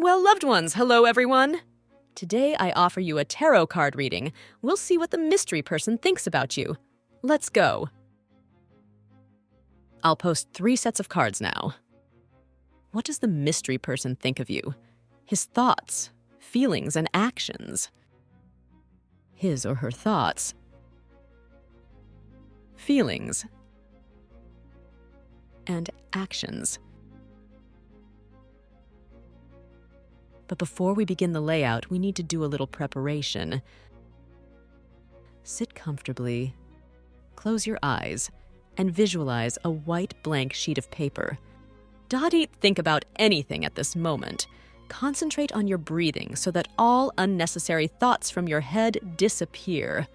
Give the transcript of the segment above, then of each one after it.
Well, loved ones, hello everyone! Today I offer you a tarot card reading. We'll see what the mystery person thinks about you. Let's go. I'll post 3 sets of cards now. What does the mystery person think of you? His thoughts, feelings, and actions. His or her thoughts, feelings, and actions. But before we begin the layout, we need to do a little preparation. Sit comfortably, close your eyes, and visualize a white blank sheet of paper. Don't think about anything at this moment. Concentrate on your breathing so that all unnecessary thoughts from your head disappear.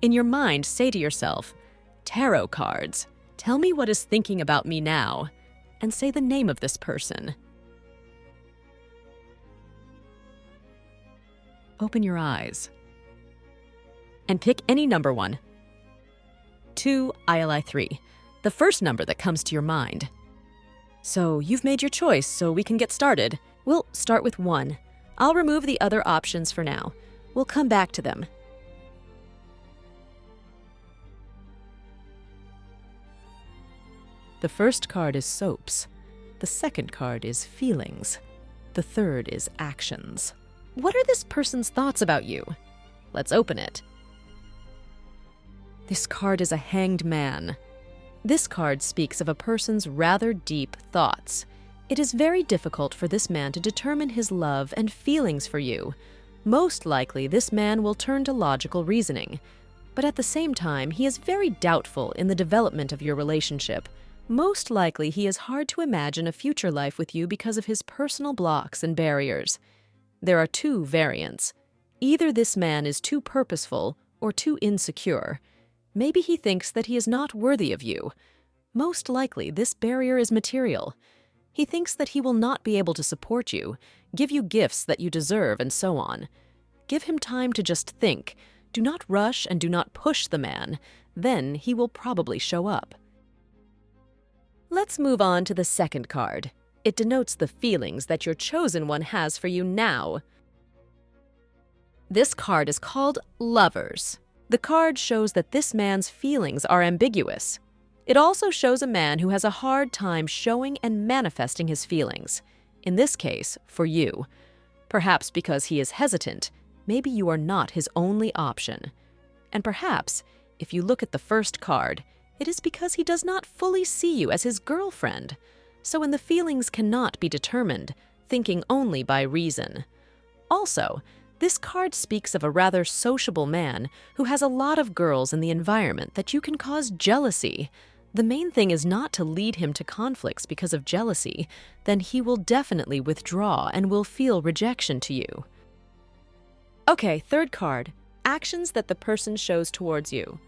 In your mind, say to yourself, "Tarot cards, tell me what is thinking about me now," and say the name of this person. Open your eyes and pick any number 1, 2, ILI 3, the first number that comes to your mind. So you've made your choice, so we can get started. We'll start with 1. I'll remove the other options for now. We'll come back to them. The first card is soaps. The second card is feelings. The third is actions. What are this person's thoughts about you? Let's open it. This card is a hanged man. This card speaks of a person's rather deep thoughts. It is very difficult for this man to determine his love and feelings for you. Most likely, this man will turn to logical reasoning. But at the same time, he is very doubtful in the development of your relationship. Most likely, he is hard to imagine a future life with you because of his personal blocks and barriers. There are 2 variants. Either this man is too purposeful or too insecure. Maybe he thinks that he is not worthy of you. Most likely, this barrier is material. He thinks that he will not be able to support you, give you gifts that you deserve, and so on. Give him time to just think. Do not rush and do not push the man. Then he will probably show up. Let's move on to the second card. It denotes the feelings that your chosen one has for you now. This card is called Lovers. The card shows that this man's feelings are ambiguous. It also shows a man who has a hard time showing and manifesting his feelings. In this case, for you. Perhaps because he is hesitant, maybe you are not his only option. And perhaps, if you look at the first card, it is because he does not fully see you as his girlfriend. So when the feelings cannot be determined, thinking only by reason. Also, this card speaks of a rather sociable man who has a lot of girls in the environment that you can cause jealousy. The main thing is not to lead him to conflicts because of jealousy. Then he will definitely withdraw and will feel rejection to you. Okay, third card. Actions that the person shows towards you.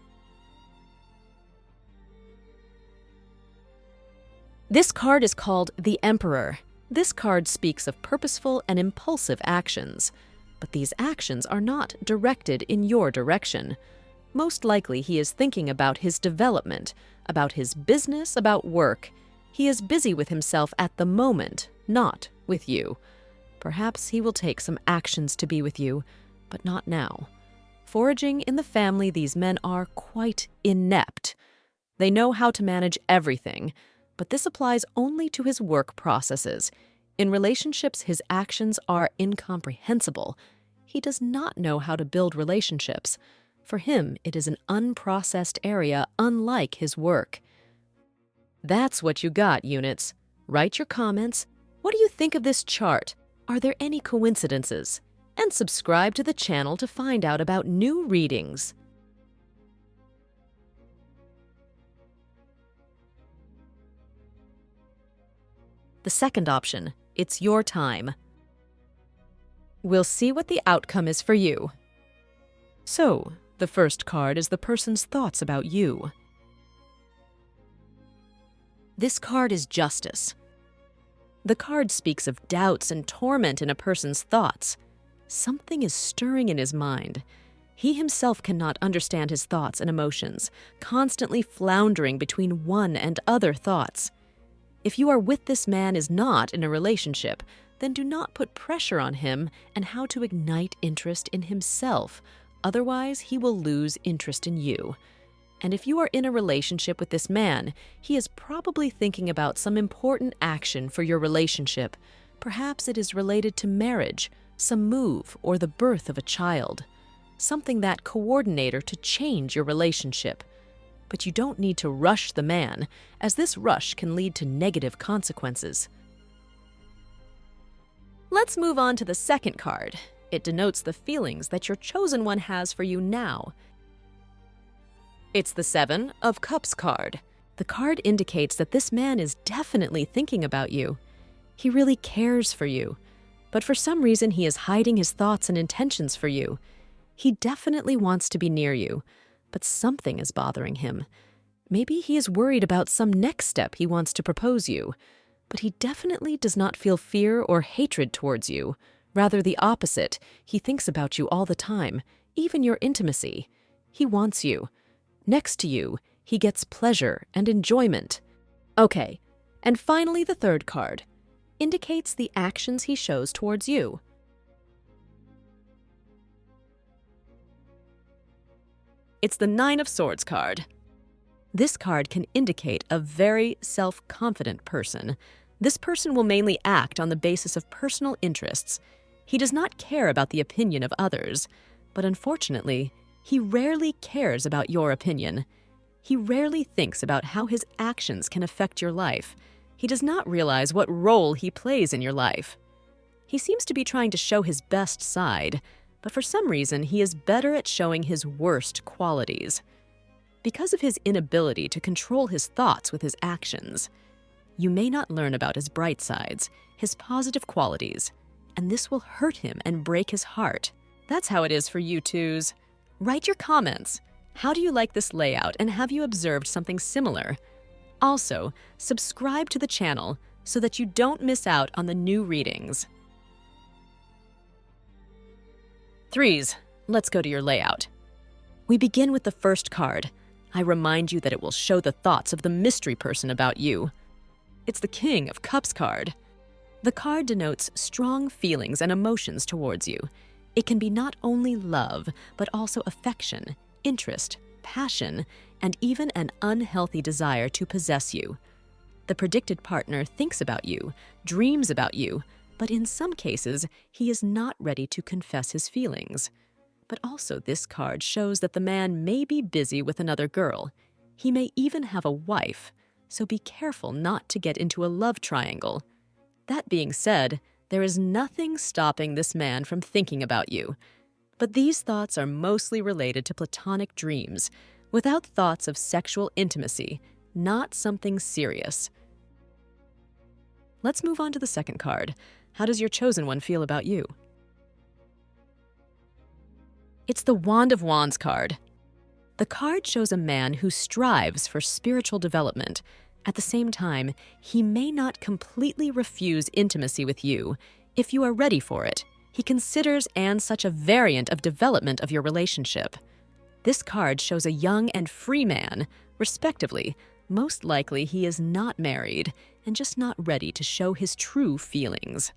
This card is called the Emperor. This card speaks of purposeful and impulsive actions. But these actions are not directed in your direction. Most likely he is thinking about his development, about his business, about work. He is busy with himself at the moment, not with you. Perhaps he will take some actions to be with you, but not now. Foraging in the family, these men are quite inept. They know how to manage everything, but this applies only to his work processes. In relationships, his actions are incomprehensible. He does not know how to build relationships. For him, it is an unprocessed area unlike his work. That's what you got, units. Write your comments. What do you think of this chart? Are there any coincidences? And subscribe to the channel to find out about new readings. The second option, it's your time. We'll see what the outcome is for you. So, the first card is the person's thoughts about you. This card is Justice. The card speaks of doubts and torment in a person's thoughts. Something is stirring in his mind. He himself cannot understand his thoughts and emotions, constantly floundering between one and other thoughts. If you are with this man is not in a relationship, then do not put pressure on him and how to ignite interest in himself. Otherwise, he will lose interest in you. And if you are in a relationship with this man, he is probably thinking about some important action for your relationship. Perhaps it is related to marriage, some move, or the birth of a child. Something that coordinator to change your relationship. But you don't need to rush the man, as this rush can lead to negative consequences. Let's move on to the second card. It denotes the feelings that your chosen one has for you now. It's the Seven of Cups card. The card indicates that this man is definitely thinking about you. He really cares for you. But for some reason, he is hiding his thoughts and intentions for you. He definitely wants to be near you, but something is bothering him. Maybe he is worried about some next step he wants to propose you, but he definitely does not feel fear or hatred towards you. Rather the opposite. He thinks about you all the time, even your intimacy. He wants you. Next to you, he gets pleasure and enjoyment. Okay, and finally the third card indicates the actions he shows towards you. It's the Nine of Swords card. This card can indicate a very self-confident person. This person will mainly act on the basis of personal interests. He does not care about the opinion of others, but unfortunately, he rarely cares about your opinion. He rarely thinks about how his actions can affect your life. He does not realize what role he plays in your life. He seems to be trying to show his best side, but for some reason, he is better at showing his worst qualities. Because of his inability to control his thoughts with his actions, you may not learn about his bright sides, his positive qualities, and this will hurt him and break his heart. That's how it is for you twos. Write your comments. How do you like this layout, and have you observed something similar? Also, subscribe to the channel so that you don't miss out on the new readings. Threes, let's go to your layout. We begin with the first card. I remind you that it will show the thoughts of the mystery person about you. It's the King of Cups card. The card denotes strong feelings and emotions towards you. It can be not only love, but also affection, interest, passion, and even an unhealthy desire to possess you. The predicted partner thinks about you, dreams about you, but in some cases, he is not ready to confess his feelings. But also this card shows that the man may be busy with another girl. He may even have a wife, so be careful not to get into a love triangle. That being said, there is nothing stopping this man from thinking about you. But these thoughts are mostly related to platonic dreams, without thoughts of sexual intimacy, not something serious. Let's move on to the second card. How does your chosen one feel about you? It's the Wand of Wands card. The card shows a man who strives for spiritual development. At the same time, he may not completely refuse intimacy with you. If you are ready for it, he considers and such a variant of development of your relationship. This card shows a young and free man, respectively. Most likely he is not married and just not ready to show his true feelings.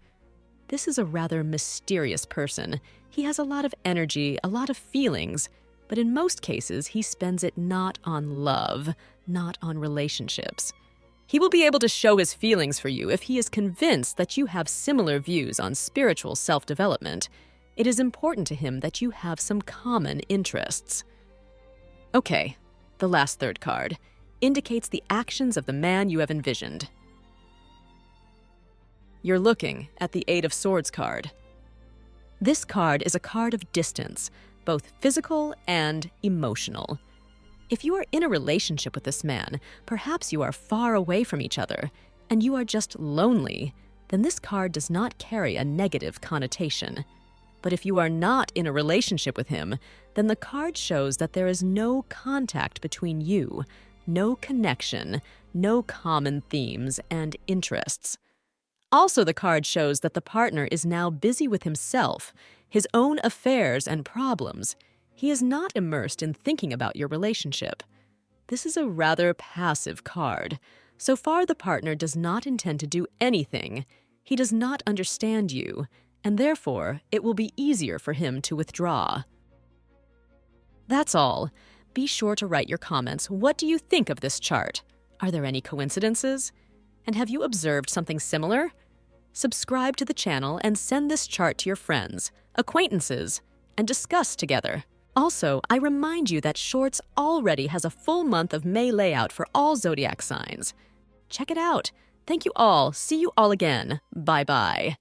This is a rather mysterious person. He has a lot of energy, a lot of feelings, but in most cases he spends it not on love, not on relationships. He will be able to show his feelings for you if he is convinced that you have similar views on spiritual self-development. It is important to him that you have some common interests. Okay, the last third card indicates the actions of the man you have envisioned. You're looking at the Eight of Swords card. This card is a card of distance, both physical and emotional. If you are in a relationship with this man, perhaps you are far away from each other, and you are just lonely, then this card does not carry a negative connotation. But if you are not in a relationship with him, then the card shows that there is no contact between you, no connection, no common themes and interests. Also, the card shows that the partner is now busy with himself, his own affairs and problems. He is not immersed in thinking about your relationship. This is a rather passive card. So far, the partner does not intend to do anything. He does not understand you, and therefore it will be easier for him to withdraw. That's all. Be sure to write your comments. What do you think of this chart? Are there any coincidences? And have you observed something similar? Subscribe to the channel and send this chart to your friends, acquaintances, and discuss together. Also, I remind you that Shorts already has a full month of May layout for all zodiac signs. Check it out. Thank you all. See you all again. Bye-bye.